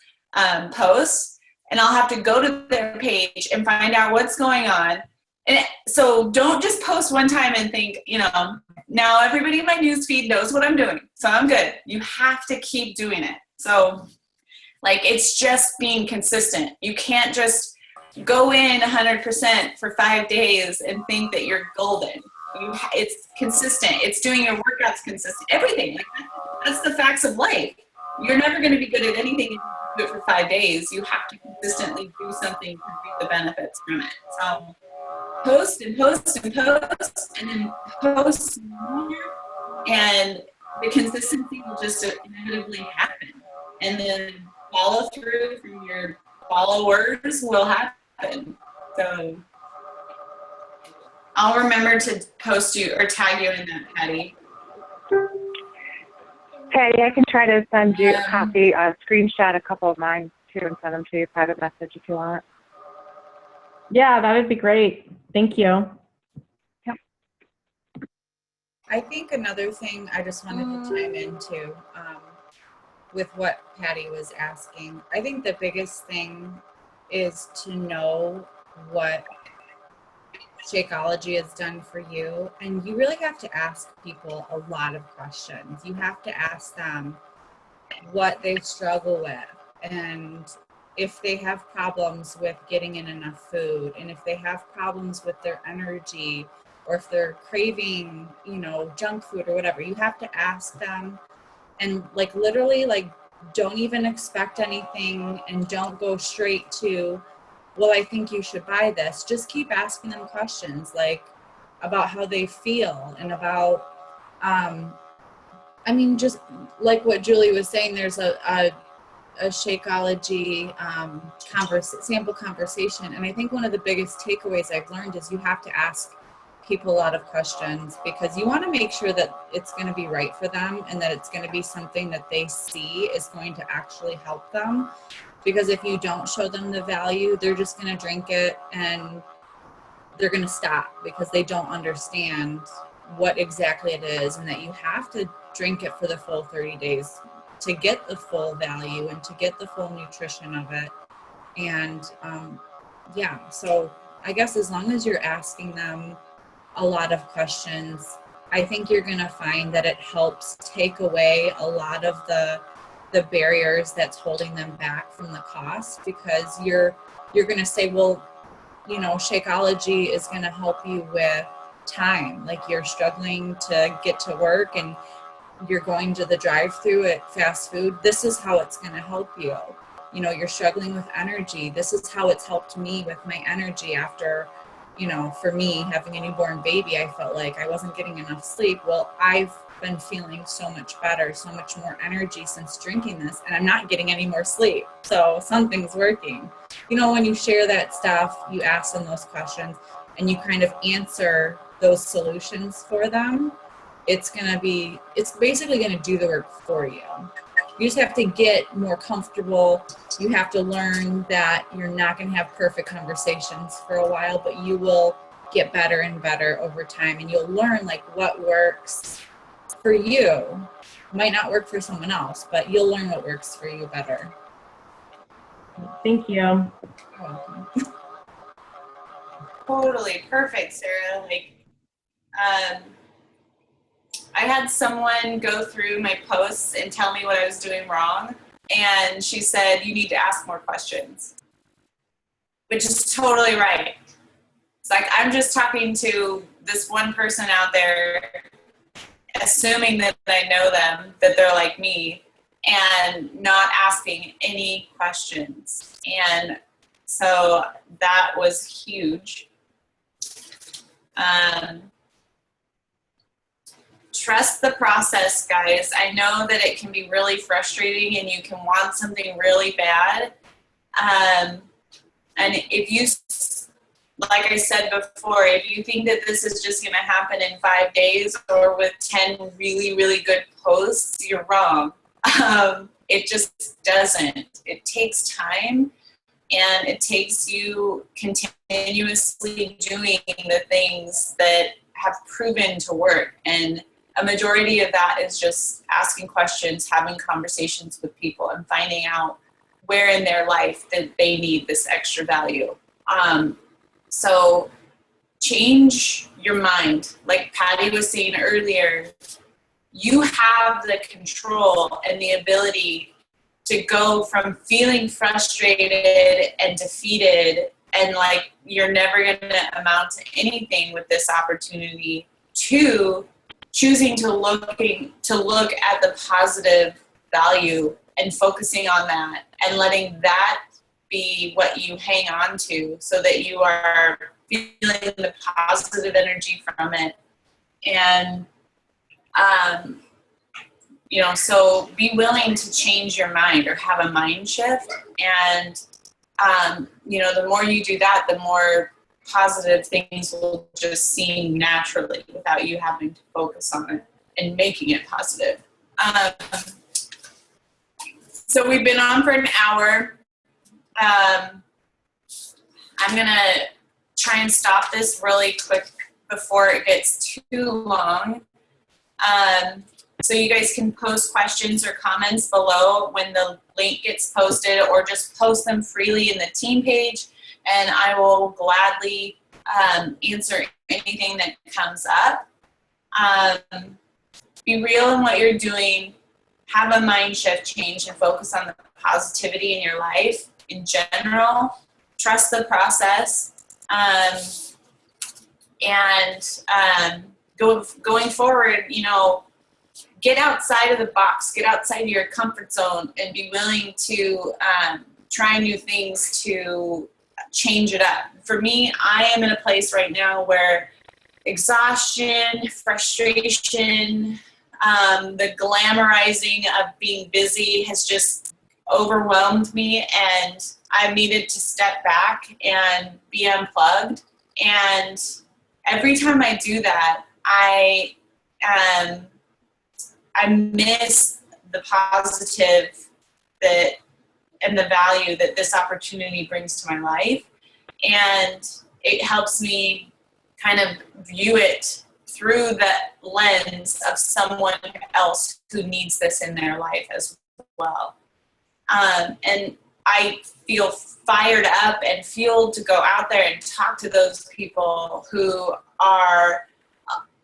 S3: posts, and I'll have to go to their page and find out what's going on. And so don't just post one time and think, now everybody in my newsfeed knows what I'm doing, so I'm good. You have to keep doing it. So, it's just being consistent. You can't just go in 100% for 5 days and think that you're golden. It's consistent. It's doing your workouts consistent. Everything. That's the facts of life. You're never going to be good at anything if you do it for 5 days. You have to consistently do something to reap the benefits from it. So post and post and post, and then post more, and the consistency will just inevitably happen. And then follow through from your followers will happen. So I'll remember to post you or tag you in that, Patty.
S4: Patty, I can try to send you a copy, screenshot a couple of mine too, and send them to you private message if you want.
S5: Yeah, that would be great. Thank you.
S4: Yep.
S7: I think another thing I just wanted to chime into with what Patty was asking. I think the biggest thing is to know what Shakeology has done for you, and you really have to ask people a lot of questions. You have to ask them what they struggle with, and if they have problems with getting in enough food, and if they have problems with their energy, or if they're craving, junk food or whatever. You have to ask them and literally don't even expect anything and don't go straight to, well, I think you should buy this. Just keep asking them questions like about how they feel and about, just like what Julie was saying, there's a Shakeology sample conversation. And I think one of the biggest takeaways I've learned is you have to ask people a lot of questions because you want to make sure that it's going to be right for them and that it's going to be something that they see is going to actually help them. Because if you don't show them the value, they're just going to drink it and they're going to stop because they don't understand what exactly it is and that you have to drink it for the full 30 days to get the full value and to get the full nutrition of it. And so I guess as long as you're asking them a lot of questions, I think you're going to find that it helps take away a lot of the barriers that's holding them back from the cost, because you're going to say, well, Shakeology is going to help you with time. Like you're struggling to get to work and you're going to the drive-through at fast food. This is how it's going to help you. You're struggling with energy. This is how it's helped me with my energy after, for me having a newborn baby, I felt like I wasn't getting enough sleep. Well, I've been feeling so much better, so much more energy since drinking this, and I'm not getting any more sleep. So something's working. When you share that stuff, you ask them those questions and you kind of answer those solutions for them. It's basically going to do the work for you. You just have to get more comfortable. You have to learn that you're not going to have perfect conversations for a while, but you will get better and better over time. And you'll learn like what works for you. Might not work for someone else, but you'll learn what works for you better.
S5: Thank you.
S7: You're welcome.
S3: Totally perfect, Sarah. I had someone go through my posts and tell me what I was doing wrong. And she said, you need to ask more questions, which is totally right. It's like, I'm just talking to this one person out there, assuming that I know them, that they're like me, and not asking any questions. And so that was huge. Trust the process, guys. I know that it can be really frustrating and you can want something really bad. And if you, like I said before, if you think that this is just going to happen in 5 days or with 10 really, really good posts, you're wrong. It just doesn't. It takes time, and it takes you continuously doing the things that have proven to work. And a majority of that is just asking questions, having conversations with people, and finding out where in their life that they need this extra value. So change your mind. Like Patty was saying earlier, you have the control and the ability to go from feeling frustrated and defeated and like you're never going to amount to anything with this opportunity, to choosing to look at the positive value and focusing on that and letting that be what you hang on to, so that you are feeling the positive energy from it. And so be willing to change your mind or have a mind shift. And the more you do that, the more positive things will just seem naturally without you having to focus on it and making it positive. So we've been on for an hour. I'm going to try and stop this really quick before it gets too long. So you guys can post questions or comments below when the link gets posted, or just post them freely in the team page, and I will gladly answer anything that comes up. Be real in what you're doing. Have a mind shift change and focus on the positivity in your life in general. Trust the process. Going forward, get outside of the box, get outside your comfort zone, and be willing to try new things to change it up. For me, I am in a place right now where exhaustion, frustration, the glamorizing of being busy has just overwhelmed me, and I've needed to step back and be unplugged. And every time I do that, I miss the positive that and the value that this opportunity brings to my life. And it helps me kind of view it through the lens of someone else who needs this in their life as well. And I feel fired up and fueled to go out there and talk to those people who are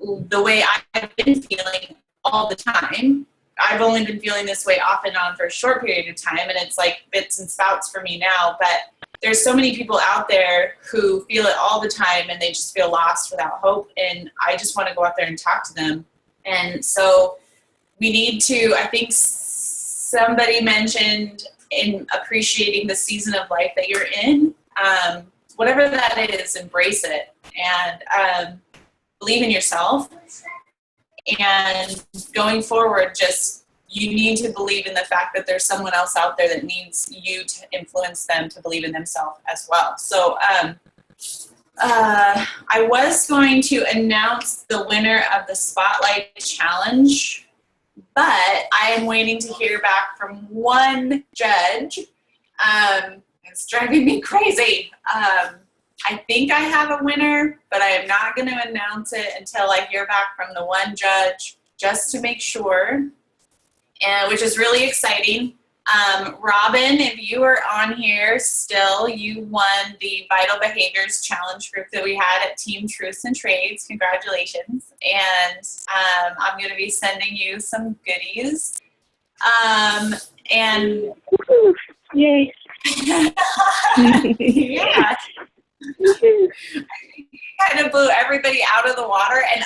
S3: the way I've been feeling all the time. I've only been feeling this way off and on for a short period of time, and it's like bits and spouts for me now. But there's so many people out there who feel it all the time, and they just feel lost without hope. And I just want to go out there and talk to them. And so we need to, I think somebody mentioned in appreciating the season of life that you're in, whatever that is, embrace it and believe in yourself. And going forward, just you need to believe in the fact that there's someone else out there that needs you to influence them to believe in themselves as well. So I was going to announce the winner of the Spotlight Challenge, but I am waiting to hear back from one judge. It's driving me crazy. I think I have a winner, but I am not going to announce it until I hear back from the one judge, just to make sure, and which is really exciting. Robin, if you are on here still, you won the Vital Behaviors Challenge group that we had at Team Truths and Trades. Congratulations. And I'm going to be sending you some goodies. And
S4: Yay.
S3: yeah. Kind of blew everybody out of the water, and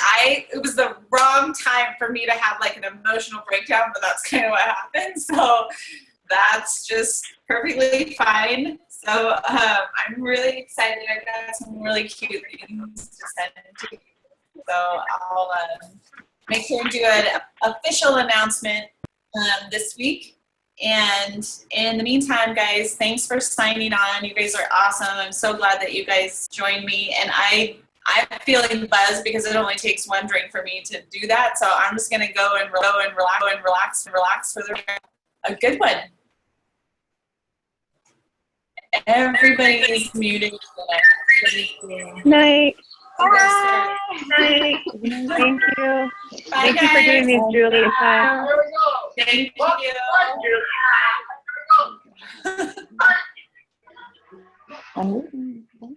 S3: it was the wrong time for me to have like an emotional breakdown, but that's kind of what happened. So that's just perfectly fine. So I'm really excited. I got some really cute things to send to you. So I'll make sure to do an official announcement this week. And in the meantime, guys, thanks for signing on. You guys are awesome. I'm so glad that you guys joined me. And I'm feeling buzzed because it only takes one drink for me to do that. So I'm just going to go and relax for a good one. Everybody is muted.
S4: Night.
S3: Bye.
S4: Night. Thank you.
S3: Bye,
S4: Thank you for doing this, Julie. Bye.
S3: Thank you.